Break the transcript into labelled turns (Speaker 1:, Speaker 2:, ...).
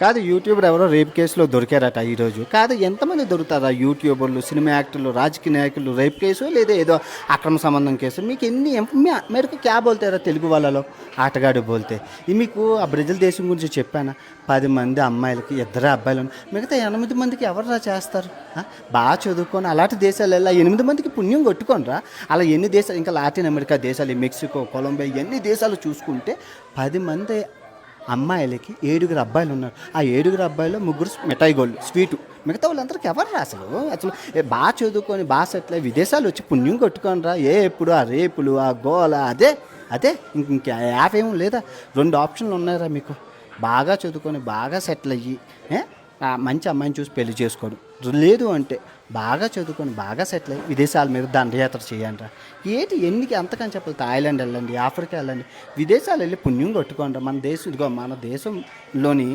Speaker 1: కాదు యూట్యూబర్ ఎవరో రేప్ కేసులో దొరికారట ఈరోజు. కాదు ఎంతమంది దొరుకుతారా యూట్యూబర్లు, సినిమా యాక్టర్లు, రాజకీయ నాయకులు రేప్ కేసు లేదా ఏదో అక్రమ సంబంధం కేసు. మీకు ఎన్ని మేరకు క్యా బోల్తారా తెలుగు వాళ్ళలో ఆటగాడు బోల్తే. ఇది మీకు ఆ బ్రెజిల్ దేశం గురించి చెప్పానా? 10 మంది అమ్మాయిలకి 2 అబ్బాయిలు మిగతా 8 మందికి ఎవర్రా చేస్తారు? బాగా చదువుకొని అలాంటి దేశాలు వెళ్ళా 8 మందికి పుణ్యం కొట్టుకోనరా. అలా ఎన్ని దేశాలు ఇంకా లాటిన్ అమెరికా దేశాలు, మెక్సికో, కొలంబియా ఎన్ని దేశాలు చూసుకుంటే 10 మంది అమ్మాయిలకి 7 అబ్బాయిలు ఉన్నారు. ఆ 7 అబ్బాయిలో 3 మిఠాయి గోళ్ళు స్వీటు. మిగతా వాళ్ళందరికీ ఎవరు రా అసలు బాగా చదువుకొని బాగా సెటిల్ అయ్యి విదేశాలు వచ్చి పుణ్యం కొట్టుకొని రా. ఎప్పుడు ఆ రేపులు ఆ గోల అదే అదే ఇంక యాప్ ఏమో లేదా? 2 ఆప్షన్లు ఉన్నాయిరా మీకు. బాగా చదువుకొని బాగా సెటిల్ అయ్యి మంచి అమ్మాయిని చూసి పెళ్లి చేసుకోడు. లేదు అంటే బాగా చదువుకొని బాగా సెటిల్ అయ్యి విదేశాల మీద దండయాత్ర చేయండి రా. ఏంటి ఎన్నికి అంతకని చెప్పాలి? థాయిలాండ్ వెళ్ళండి, ఆఫ్రికా వెళ్ళండి, విదేశాలు వెళ్ళి పుణ్యం కొట్టుకోండి. మన దేశం ఇదిగో మన దేశంలోని